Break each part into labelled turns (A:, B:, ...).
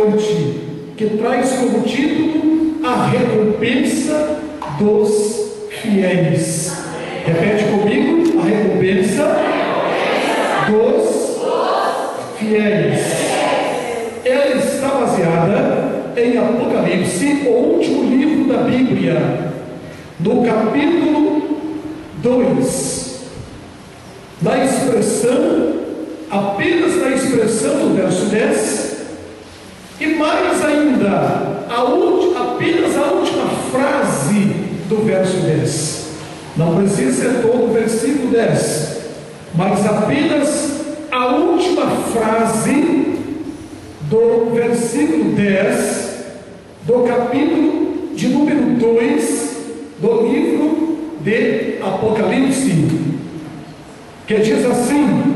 A: noite, que traz como título a recompensa dos fiéis. Repete comigo: a recompensa dos fiéis. Ela está baseada em Apocalipse, o último livro da Bíblia, no capítulo 2, apenas na expressão do verso 10, e mais ainda, apenas a última frase do verso 10. Não precisa ser todo o versículo 10, mas apenas a última frase do versículo 10 do capítulo de número 2 do livro de Apocalipse, que diz assim,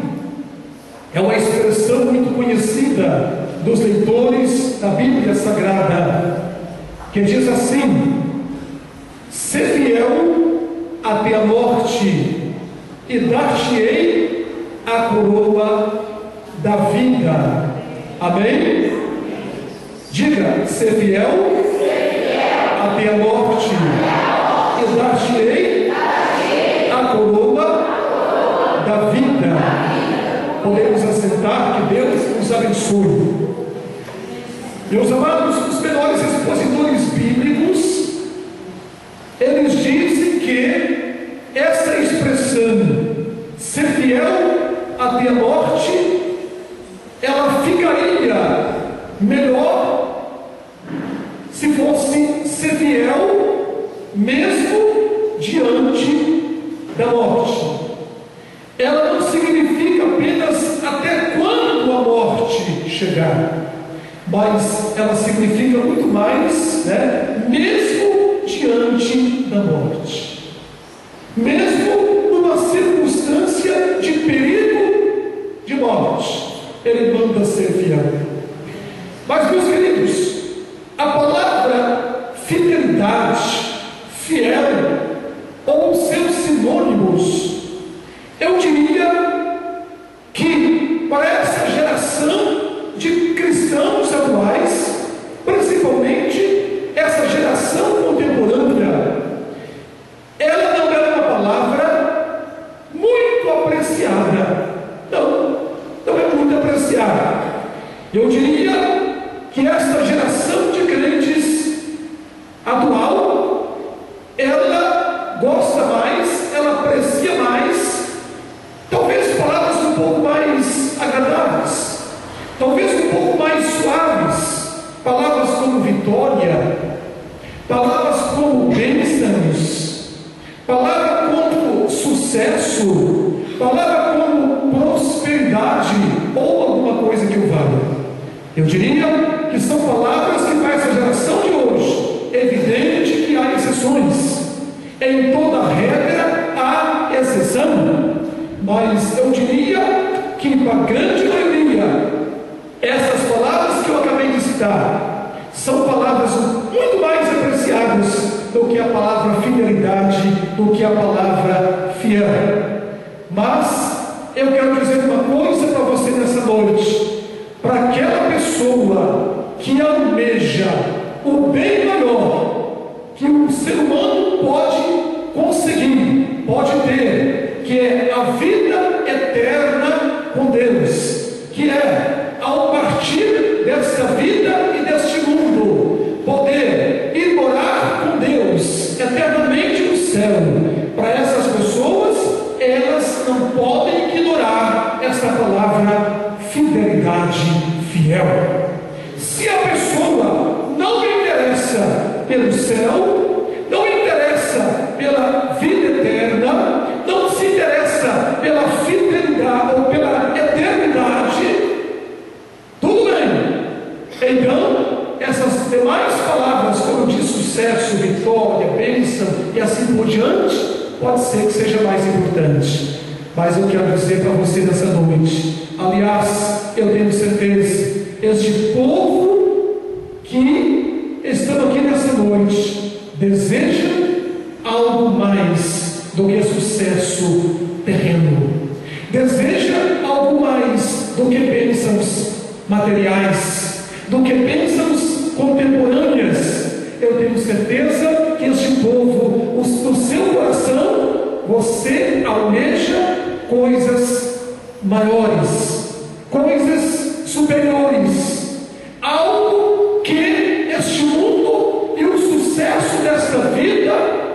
A: é uma expressão muito conhecida dos leitores da Bíblia Sagrada, que diz assim: ser fiel até a morte, e dar-te-ei a coroa da vida. Amém? Diga: ser fiel até a morte, e dar-te-ei a coroa da vida. Podemos assentar, que Deus nos abençoe. Meus amados, os melhores expositores bíblicos, eles dizem que essa expressão, ser fiel até a morte, ela ficaria melhor se fosse ser fiel mesmo diante da morte. Ela não significa apenas até quando a morte chegar, mas ela significa muito mais, mesmo diante da morte, mesmo numa circunstância de perigo de morte, ele manda ser fiel. Mas, meus queridos, a palavra fidelidade, fiel, ou seus sinônimos, eu diria que para essa geração de cristãos atuais, principalmente essa geração contemporânea, ela não é uma palavra muito apreciada. Não é muito apreciada. Eu diria que esta geração de crentes atual, ela gosta mais, ela aprecia mais, talvez palavras um pouco mais agradáveis, talvez um pouco mais suaves, palavras como vitória, palavras como bênçãos, palavra como sucesso, palavra como prosperidade, ou alguma coisa que o valha. Eu diria que são palavras que para essa geração de hoje, é evidente que há exceções, em toda regra há exceção, mas eu diria que para a grande maioria, essas palavras que eu acabei de citar são palavras muito mais apreciadas do que a palavra fidelidade, do que a palavra fiel. Mas eu quero dizer uma coisa para você nessa noite: para aquela pessoa que almeja o bem maior que um ser humano pode conseguir, pode ter, que é a vida eterna com Deus, que é, ao partir desta vida e deste mundo, poder ir morar com Deus eternamente no céu. Para essas pessoas, elas não podem ignorar esta palavra fidelidade, fiel. Se a pessoa não interessa pelo céu, não interessa pela vida eterna, não se interessa pela fidelidade ou pela eternidade, tudo bem. Então, essas demais palavras, como de sucesso, vitória, bênção e assim por diante, pode ser que seja mais importante. Mas eu quero dizer para você nessa noite, aliás, eu tenho certeza, este povo que estão aqui nessa noite deseja algo mais do que sucesso terreno, deseja algo mais do que bênçãos materiais, do que bênçãos contemporâneas. Eu tenho certeza que este povo, no seu coração, você almeja coisas maiores, coisas superiores, algo que este mundo e o sucesso desta vida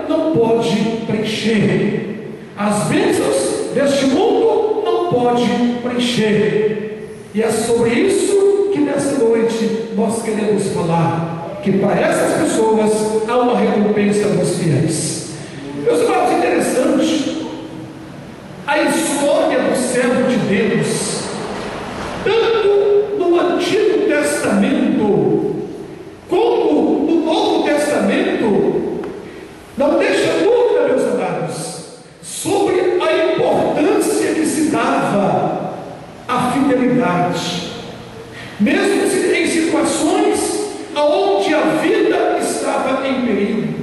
A: não pode preencher. As bênçãos deste mundo não pode preencher. E é sobre isso que nessa noite nós queremos falar. Que para essas pessoas há uma recompensa dos fiéis. Meus irmãos, interessante a história do servo de Deus, tanto no Antigo Testamento como no Novo Testamento, não deixa dúvida, meus amados, sobre a importância que se dava à fidelidade, mesmo em situações onde a vida estava em perigo,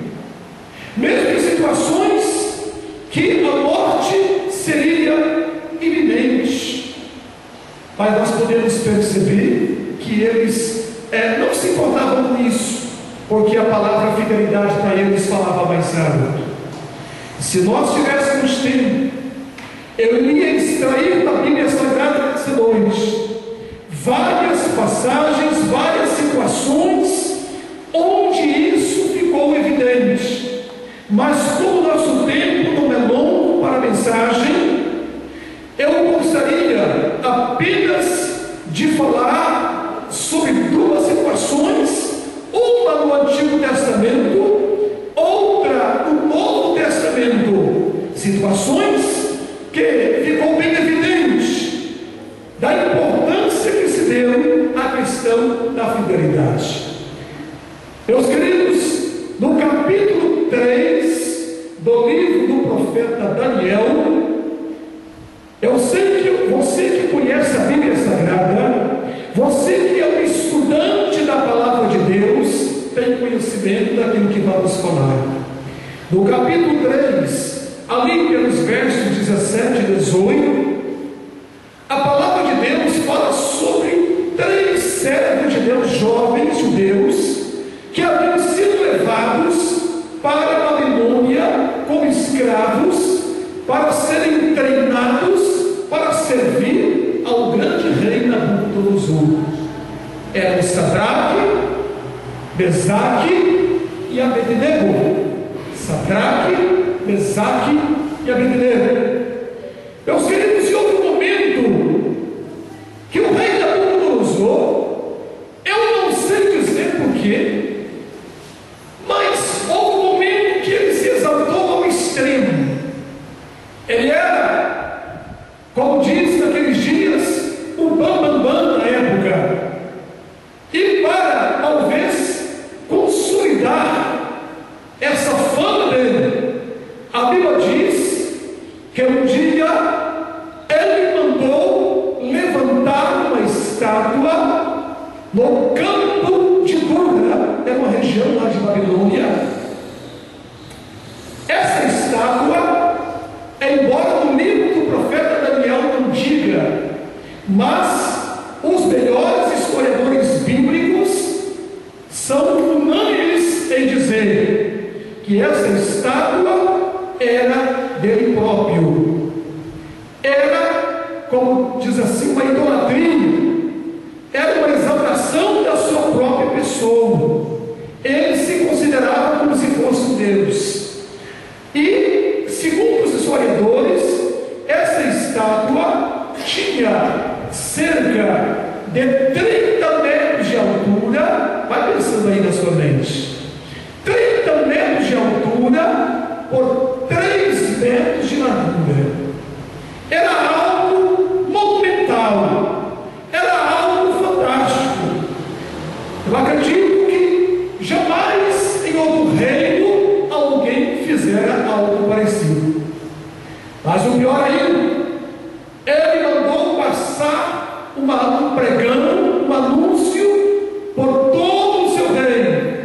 A: mesmo em situações que a morte seria iminente. Mas nós podemos perceber que eles não se importavam com isso, porque a palavra fidelidade para eles falava mais alto. Se nós tivéssemos tempo, eu iria extrair da Bíblia Sagrada nessa noite várias passagens, várias situações onde isso ficou evidente. Mas como o nosso tempo não é longo para a mensagem, eu gostaria apenas de falar sobre duas situações, uma no Antigo Testamento, outra no Novo Testamento, situações que ficou bem evidente da importância que se deu à questão da fidelidade. Meus queridos, no capítulo 3 do livro do profeta Daniel, eu sei que você que conhece a Bíblia Sagrada, você que é um estudante da palavra de Deus, tem conhecimento daquilo que vamos falar. No capítulo 3, ali pelos versos 17 e 18, a palavra de Deus fala sobre 3 servos de Deus, jovens judeus, que haviam sido levados para a Babilônia como escravos, para serem treinados para servir ao grande rei Nabucodonosor. Eram Sadraque, Mesaque e Abednego. Sadraque, Mesaque e Abednego. Meus queridos, houve um momento que o rei Nabucodonosor, eu não sei dizer porquê, mas houve um momento que ele se exaltou ao extremo. Ele era, como diz naqueles dias, o bambambam na época. E para talvez consolidar essa fama dele, a Bíblia diz que um dia ele mandou levantar uma estátua no campo de Dura, é uma região lá de Babilônia. Essa estátua, embora no livro do profeta Daniel não diga, mas os melhores historiadores bíblicos são unânimes em dizer que essa estátua era dele próprio. Era, como diz assim, uma idolatria. Era uma exaltação da sua própria pessoa. Ele se considerava como se fosse um Deus. E, segundo os historiadores, essa estátua tinha cerca de 30 metros de altura. Vai pensando aí na sua mente. 30 metros de altura por 3 metros de largura. Era algo monumental, era algo fantástico. Eu acredito que jamais em outro reino alguém fizera algo parecido. Mas o pior ainda, ele mandou passar um pregão, um anúncio por todo o seu reino,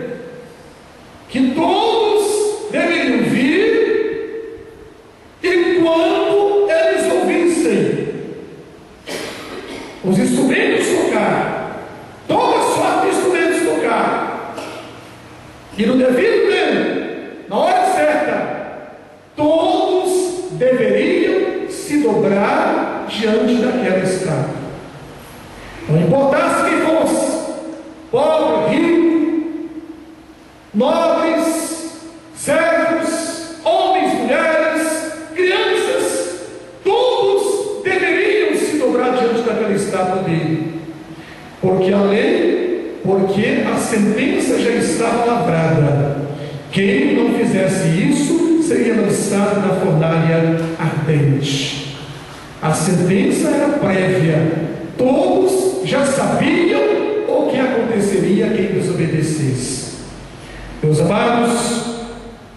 A: que todos deveriam vir, e quando eles ouvissem os instrumentos tocar, toda a sua diante daquela estátua. Não importasse quem fosse, pobre, rico, nobres, servos, homens, mulheres, crianças, todos deveriam se dobrar diante daquela estátua dele, porque a sentença já estava lavrada. Quem não fizesse isso seria lançado na fornalha ardente. A sentença era prévia, todos já sabiam o que aconteceria a quem desobedecesse. Meus amados,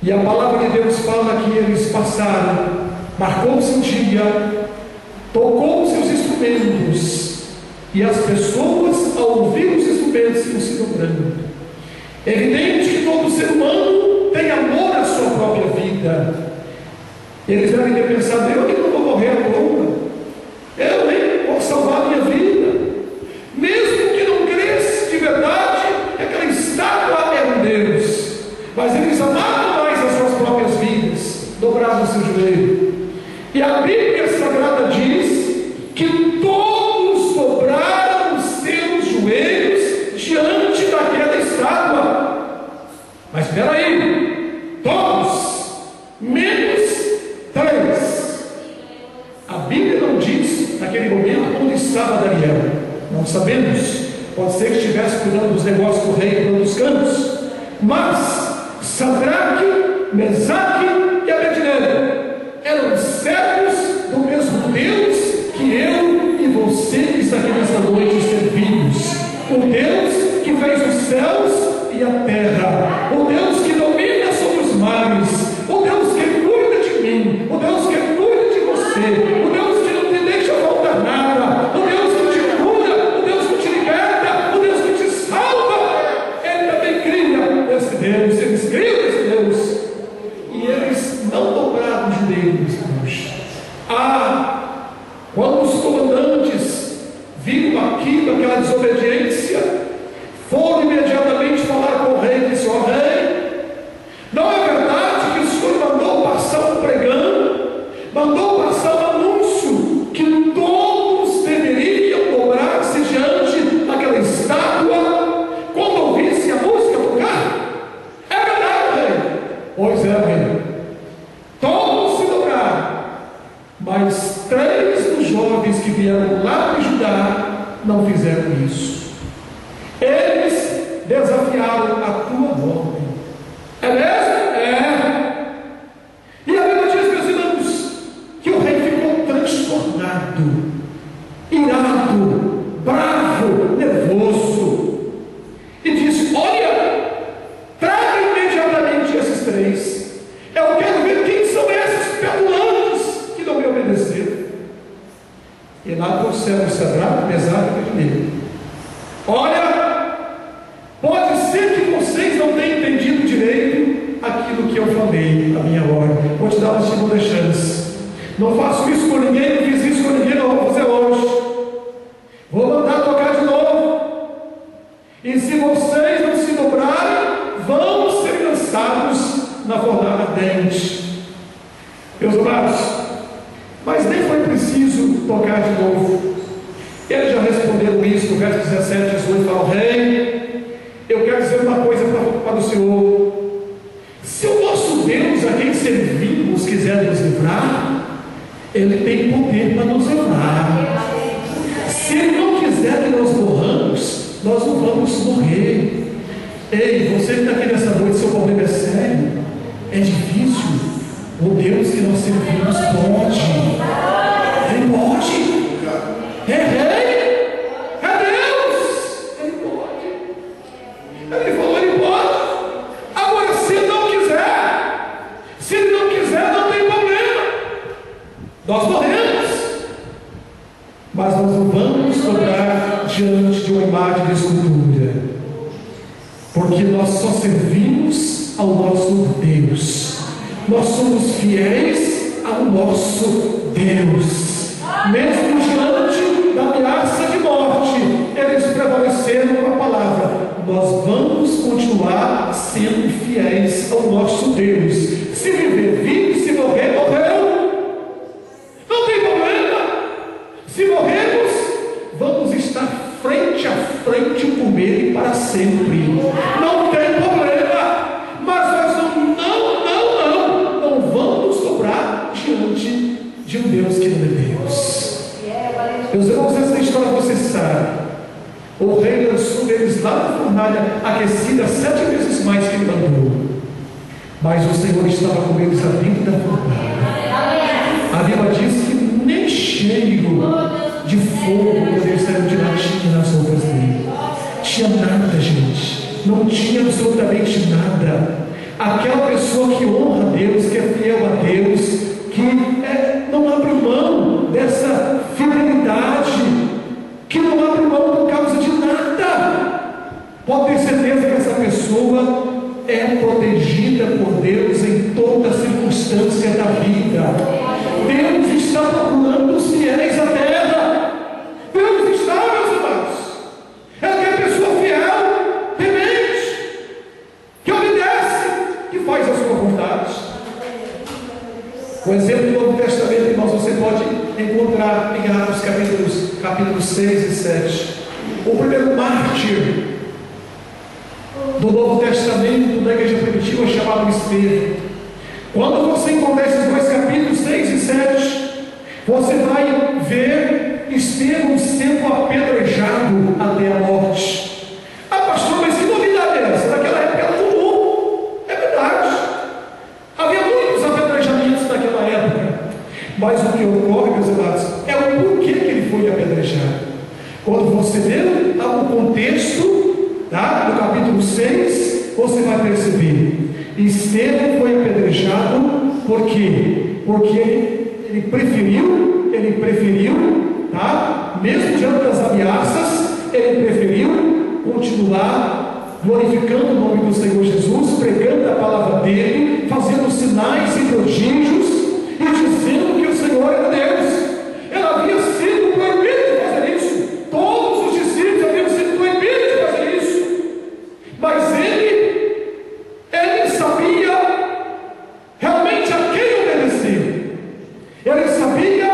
A: e a palavra de Deus fala que eles passaram, marcou-se um dia, tocou seus instrumentos, e as pessoas, ao ouvir os instrumentos, iam se dobrando. É evidente que todo ser humano tem amor à sua própria vida. Eles devem ter pensado: eu que não vou morrer à toa, eu nem vou salvar a minha vida. Mesmo que não cresça de verdade que aquela estátua era um Deus, mas eles amavam mais as suas próprias vidas, dobravam o seu joelho. E a Bíblia Sagrada diz que todos dobraram os seus joelhos diante daquela estátua. Mas espera aí, todos, menos 3. A Bíblia não diz naquele momento onde estava Daniel. Não sabemos. Pode ser que estivesse cuidando dos negócios do rei por um dos cantos. Mas Sadraque, Mesaque e Abednego eram servos do mesmo Deus que eu e você que está aqui nessa noite servimos. O Deus que fez os céus e a terra, o Deus que domina sobre os mares, o Deus que cuida de mim, o Deus que cuida de você, o Deus que não te deixa faltar nada, o Deus que te cura, o Deus que te liberta, o Deus que te salva. Ele também cria esse Deus, eles criam esse Deus, e eles não dobraram os joelhos. Quando os comandantes viram aquilo, aquela desobediência, foram imediatamente falar com o rei e disse: ó rei, não é verdade que o senhor mandou passar um pregão, mandou passar um anúncio que todos deveriam dobrar-se diante daquela estátua quando ouvissem a música tocar? É verdade, rei. Pois é, rei, todos se dobraram, mas 3 dos jovens que vieram lá de Judá não fizeram isso. Eles desafiaram a tua ordem. É mesmo? É. E a Bíblia diz, meus irmãos, que o rei ficou transtornado, irado, bravo, nervoso, e disse: olha, traga imediatamente esses 3. Eu quero ver quem são esses petulantes que não me obedeceram. E lá trouxeram Sadraque, Mesaque e Abednego. Olha, pode ser que vocês não tenham entendido direito aquilo que eu falei, a minha ordem. Vou te dar uma segunda chance. Não faço isso com ninguém, não fiz isso com ninguém, não vou fazer hoje. Vou mandar tocar de novo. E se vocês não se dobrarem, vão ser lançados na fornalha ardente. Meus amados, mas nem foi preciso tocar de novo. Eles já responderam isso no verso 17, 18, fala: rei, eu quero dizer uma coisa para o Senhor. Se o nosso Deus, a quem servimos, quiser nos livrar, Ele tem poder para nos livrar. Se Ele não quiser que nós morramos, nós não vamos morrer. Ei, você que está aqui nessa noite, seu problema é sério, é difícil. O Deus que nós servimos pode. Ele pode. É rei, é Deus, Ele pode. Ele falou: Ele pode. Agora, se Ele não quiser, não tem problema. Nós morremos, mas nós não vamos dobrar diante de uma imagem de escultura, porque nós só servimos ao nosso Deus. Nós somos fiéis ao nosso Deus, mesmo diante da ameaça de morte. Eles prevaleceram com a palavra. Nós vamos continuar sendo fiéis ao nosso Deus. Se viver, vive; se morrer, morreu. Não tem problema. Se morrermos, vamos estar frente a frente com Ele para sempre. Não tem problema. Mas nós não vamos dobrar diante de um Deus que não é Deus. Meus irmãos, essa história você sabe. O rei lançou eles lá na fornalha aquecida 7 vezes mais que ele mandou. Mas o Senhor estava com eles a dentro da fornalha. A Bíblia diz que nem cheiro de fogo poderia sair de lá tinha nas roupas dele. Tinha nada, gente. Não tinha absolutamente nada. Aquela pessoa que honra a Deus, que é fiel a Deus, que não abre mão dessa fidelidade, que não abre mão por causa de nada, pode ter certeza que essa pessoa é protegida por Deus em toda circunstância da vida. Deus está procurando os fiéis à terra. Deus está, meus irmãos. É aquela pessoa fiel, temente, que obedece, que faz a sua vontade. O exemplo do Novo Testamento, irmãos, você pode encontrar em Atos capítulos 6 e 7. O primeiro mártir do Novo Testamento da igreja primitiva é chamado Estevão. Quando você encontrar esses dois capítulos 6 e 7, você vai ver Estevão sendo apedrejado até a morte. Ah, pastor, mas que novidade é essa? Naquela época era comum. É verdade. Havia muitos apedrejamentos naquela época. Mas o que ocorre, meus amados, é o porquê que ele foi apedrejado. Quando você lê o contexto, tá, do capítulo 6, você vai perceber. Estevão foi apedrejado por quê? Porque ele preferiu, tá, mesmo diante das ameaças, ele preferiu continuar glorificando o nome do Senhor Jesus, pregando a palavra dele, fazendo sinais e prodígios e dizendo que o Senhor era Deus. Ele havia sido proibido de fazer isso. Todos os discípulos haviam sido proibidos de fazer isso. Mas ele sabia realmente a quem obedecer. Ele sabia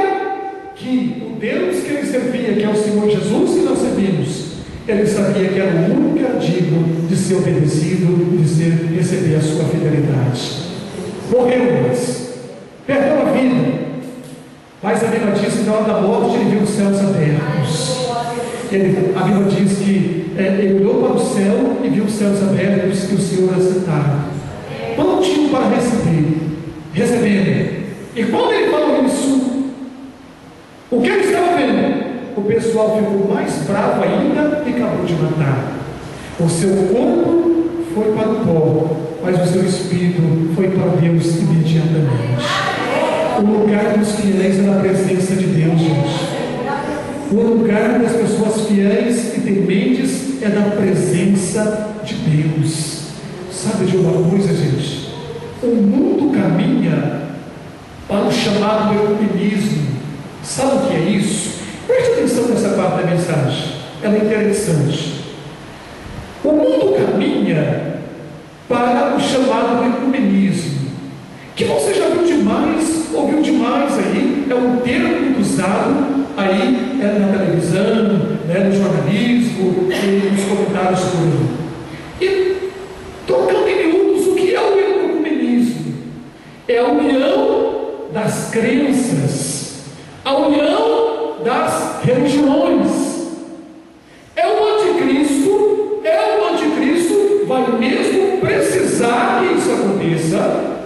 A: que o Deus que ele servia, que é o Senhor Jesus que nós servimos, ele sabia que era o único que era digno de ser obedecido, de receber a sua fidelidade. Morreu, mas perdeu a vida. Mas a Bíblia diz que na hora da morte ele viu os céus abertos. A Bíblia diz que ele olhou para o céu e viu os céus abertos e o Senhor assentado, prontinho para recebendo. E quando ele falou isso, o que ele estava vendo? O pessoal ficou mais bravo ainda e acabou de matar. O seu corpo foi para o pó, mas o seu espírito foi para Deus imediatamente. O lugar dos fiéis é na presença de Deus, gente. O lugar das pessoas fiéis e tementes é na presença de Deus. Sabe de uma coisa, gente? O mundo caminha para o chamado ecumenismo. Sabe o que é isso? Preste atenção nessa parte da mensagem. Ela é interessante. O mundo caminha para o chamado ecumenismo, que você já ouviu demais aí, é um termo muito usado aí na televisão, no jornalismo, nos comentários por aí. E tocando em miúdos, o que é o ecumenismo? É a união das crenças, a união das religiões. É o anticristo vai mesmo precisar que isso aconteça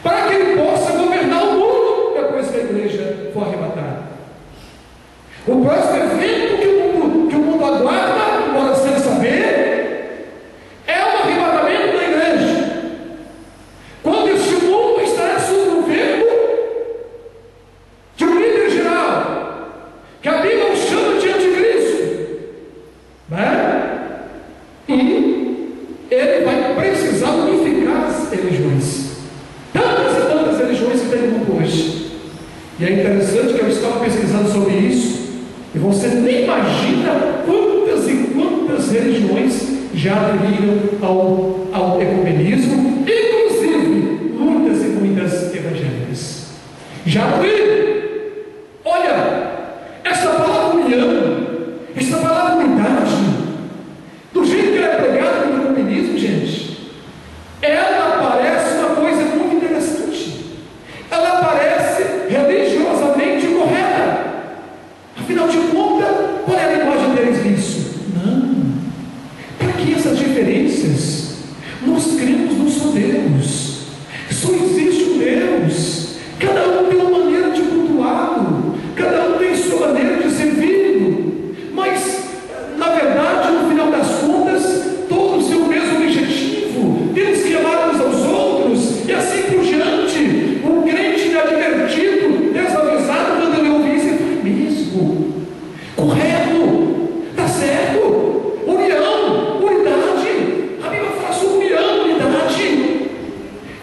A: para que ele possa governar o mundo depois que a igreja for arrebatada. O próximo evento que o mundo aguarda, para sem saber, é o arrebatamento da igreja. Quando este mundo estará sob o governo de um líder geral, que a Bíblia o chama de anticristo, né? E ele vai precisar unificar as religiões. Tantas e tantas religiões que tem no mundo hoje. E é interessante que eu estava pesquisando sobre isso, e você nem imagina quantas e quantas religiões já aderiram ao ecumenismo, inclusive muitas e muitas evangélicas. Já aderiram. Olha, essa Afinal de contas, qual é a linguagem deles nisso? Não. Para que essas diferenças? Nós cremos num só Deus. Só existe um Deus. Cada um tem uma maneira de cultuá-lo. Cada um tem sua maneira de servi-lo. Mas, na verdade, no final das contas, todos têm o mesmo objetivo. Temos que amar uns aos outros. E assim por diante. Um crente inadvertido, desavisado, quando eu ouvi isso, mesmo. Correto. Está certo. União. Unidade. A Bíblia fala sobre união, unidade.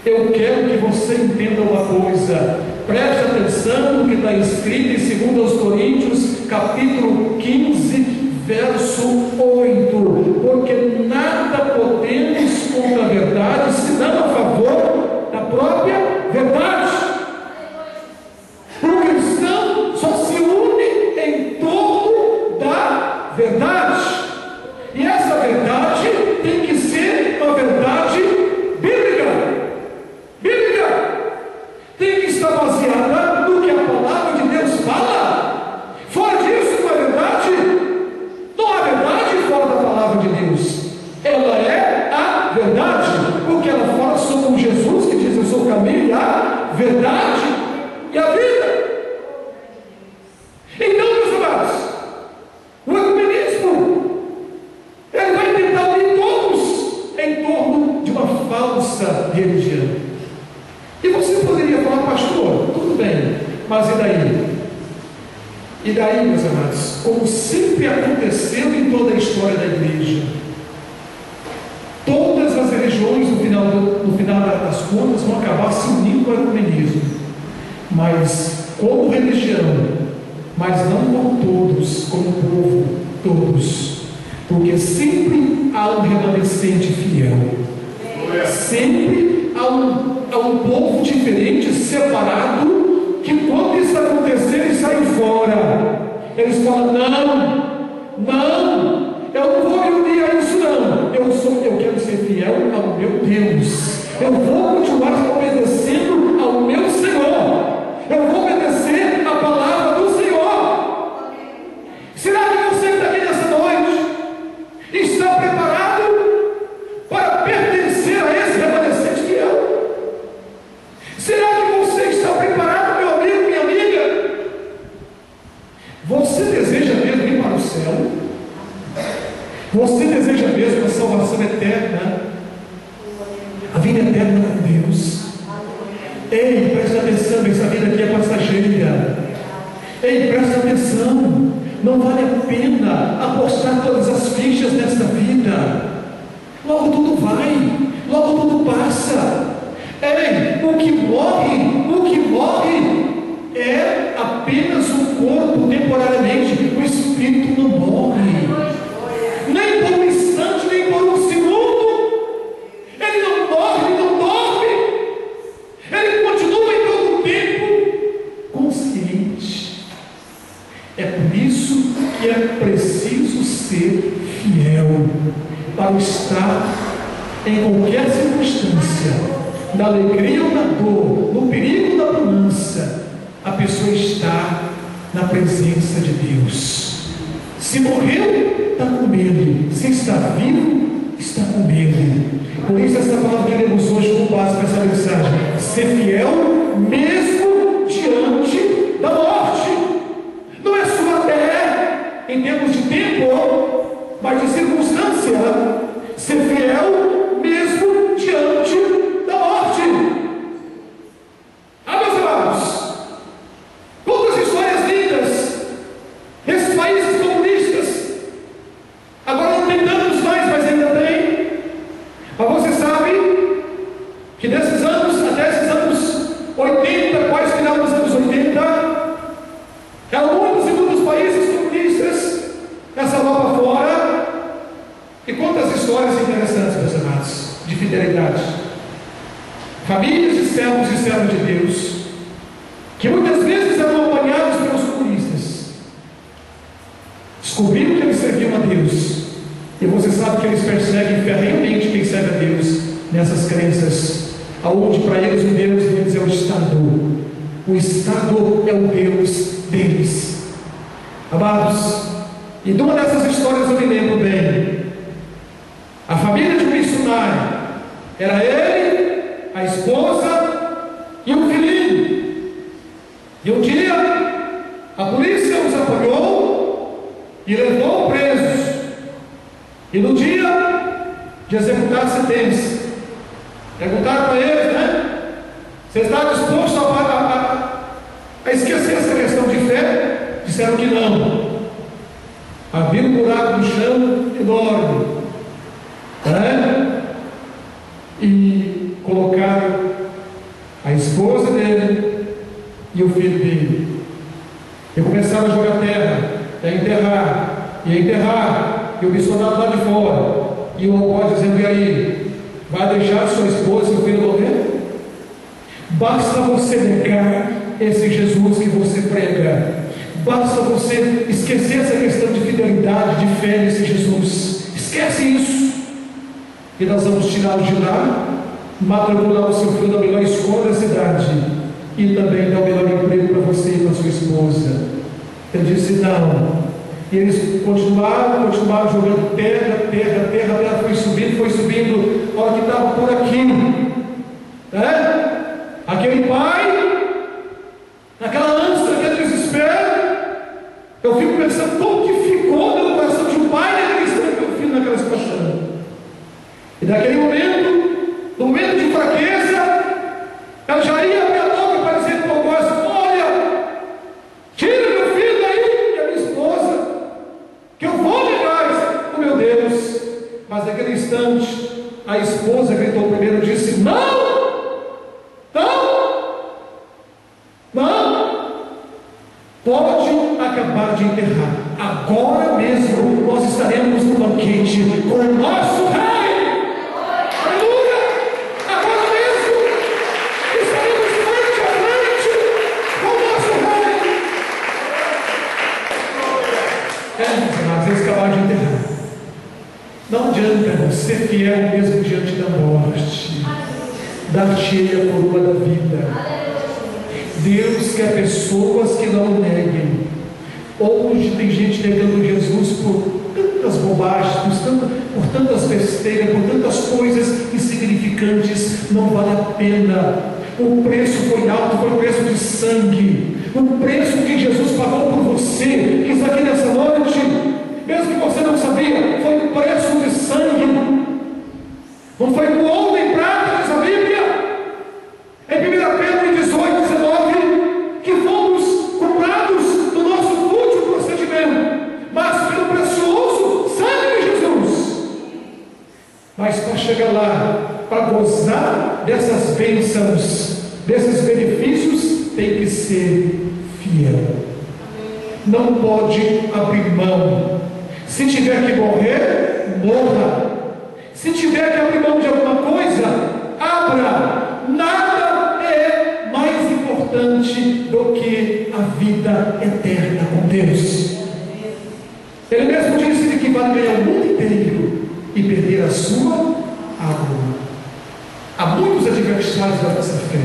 A: Eu quero que você entenda uma coisa. Preste atenção no que está escrito em 2 Coríntios, capítulo 15, verso 8. Porque nada podemos contra a verdade, senão a favor da própria verdade. O cristão só se une em torno da verdade. E essa verdade tem que ser uma verdade bíblica. Tem que estar baseada no que a palavra de Deus fala. Fora disso, não é verdade? Não há verdade fora da palavra de Deus. Ela é a verdade, porque ela fala sobre Jesus, que diz: eu sou o caminho, a verdade e a vida. Então, meus amados, o ecumenismo, ele vai tentar unir todos em torno de uma falsa religião. E você poderia falar: pastor, tudo bem, mas e daí? E daí, meus amados, como sempre aconteceu em toda a história da igreja, todas as religiões no final das contas vão acabar se unindo ao ecumenismo, mas como religião, mas não como todos, como povo, todos, porque sempre há um remanescente fiel, sempre há um povo diferente, separado, que quando isso acontecer, eles saem fora. Eles falam: não, eu não vou me unir a isso, não. Eu quero ser fiel ao meu Deus. Eu vou continuar obedecendo ao meu Senhor. Eu vou obedecer a palavra do Senhor. Será que você que está aqui nessa noite está preparado para pertencer a esse remanescente fiel? Será que você está preparado, meu amigo, minha amiga? Você deseja mesmo ir para o céu? Você deseja mesmo a salvação eterna? A vida eterna com Deus? Ei, presta atenção, essa vida aqui é passageira. Ei, presta atenção. Não vale a pena apostar todas as fichas nesta vida. Logo tudo vai, logo tudo passa. Ei, o que morre é apenas o corpo temporariamente. O espírito não morre, nem por um instante, nem por um segundo. Ele não morre, ele não dorme. Ele continua em todo o tempo consciente. É por isso que é preciso ser fiel para estar em qualquer circunstância, na alegria ou na dor, no perigo ou na bonança. A pessoa está na presença de Deus. Se morreu, está com Ele. Se está vivo, está com Ele. Por isso essa palavra que lemos hoje como base para essa mensagem: ser fiel mesmo diante da morte. Não é só até em termos de tempo, mas de circunstância. Ser fiel mesmo diante da morte. Meus amados, quantas histórias lindas. Esses países comunistas, agora não tem tantos mais, mas ainda tem. Mas você sabe que desses anos, até esses anos 80, quase final dos anos 80, eram muitos e muitos países comunistas nessa Europa fora. E quantas histórias interessantes, meus amados, de fidelidade. Famílias de servos e servas de Deus, que muitas vezes eram apanhados pelos comunistas, descobriram que eles serviam a Deus. E você sabe que eles perseguem ferrenhamente quem serve a Deus nessas crenças, aonde para eles o Deus deles é o Estado. O Estado é o Deus deles. Amados, e de uma dessas histórias eu me lembro bem. A família de um missionário era ele, a esposa e um filhinho. E um dia a polícia os apanhou e levou presos. E no dia de executar a sentença, perguntaram para eles, né? Você está disposto a esquecer essa questão de fé? Disseram que não. Havia um buraco no chão enorme, né? E colocaram a esposa dele e o filho dele. E começaram a jogar terra, a enterrar, e o missionário lá de fora. E o algoz dizendo: e aí? Vai deixar sua esposa e o filho morrer? Basta você negar esse Jesus que você prega. Basta você esquecer essa questão de fidelidade, de fé nesse Jesus. Esquece isso. E nós vamos tirá-lo de lá, matricular o seu filho na melhor escola da cidade e também dar o melhor emprego para você e para sua esposa. Ele disse não. E eles continuaram jogando terra, a terra foi subindo. A hora que estava por aqui, né? Aquele pai, naquela ânsia, naquele desespero, eu fico pensando como que ficou no coração de um pai naquele instante, meu filho naquela situação. E naquele momento, no momento de fraqueza, ela já ia abrir a boca para dizer para o algoz: olha, tira meu filho daí e a minha esposa, que eu vou negar. Oh meu Deus! Mas naquele instante, a esposa gritou primeiro e disse: não! Pode acabar de enterrar. Agora mesmo nós estaremos no banquete com o nosso rei. Aleluia! Agora mesmo estaremos frente a frente com o nosso rei. Meus amados, eles acabaram de enterrar. Não adianta ser fiel mesmo diante da morte. Dar-te a coroa da vida. Deus quer pessoas que não o neguem. Hoje tem gente negando Jesus por tantas bobagens, por tantas besteiras, por tantas coisas insignificantes. Não vale a pena. O preço foi alto, foi o preço de sangue. O preço que Jesus pagou por você, que está aqui nessa noite, mesmo que você não sabia, foi o preço de sangue. Não foi com ouro nem prata, diz a Bíblia. Em 1 Pedro 18, 19, que fomos comprados do nosso fútil procedimento, mas pelo precioso sangue de Jesus. Mas para chegar lá, para gozar dessas bênçãos, desses benefícios, tem que ser fiel. Não pode abrir mão. Se tiver que morrer, morra. Se tiver que abrir mão de alguma coisa, abra. Nada é mais importante do que a vida eterna com Deus. Ele mesmo disse que vale ganhar o mundo inteiro e perder a sua alma. Há muitos adversários da nossa fé.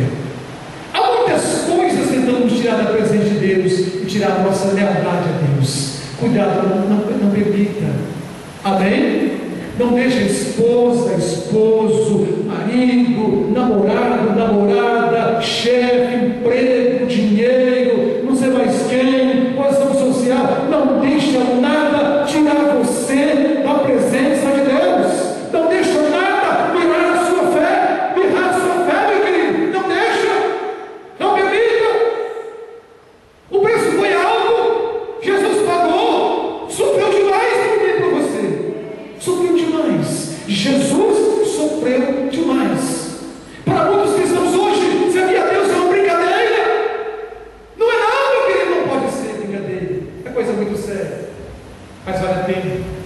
A: Há muitas coisas tentando nos tirar da presença de Deus e tirar a nossa lealdade a Deus. Cuidado, não permita. Amém? Não deixe a esposa, esposo, marido, namorado, namorada, chefe, emprego, dinheiro, não sei mais quem, posição social. Não deixe nada tirar você da presença de Deus. Não deixe nada mirar a sua fé, meu querido. Não deixa, não permita. O preço foi alto, Jesus pagou, supriu demais por mim e por você. Supriu demais. Jesus sofreu demais. Para muitos cristãos hoje, servir a Deus é uma brincadeira. Não é nada, querido, não pode ser brincadeira. É coisa muito séria. Mas vale a pena.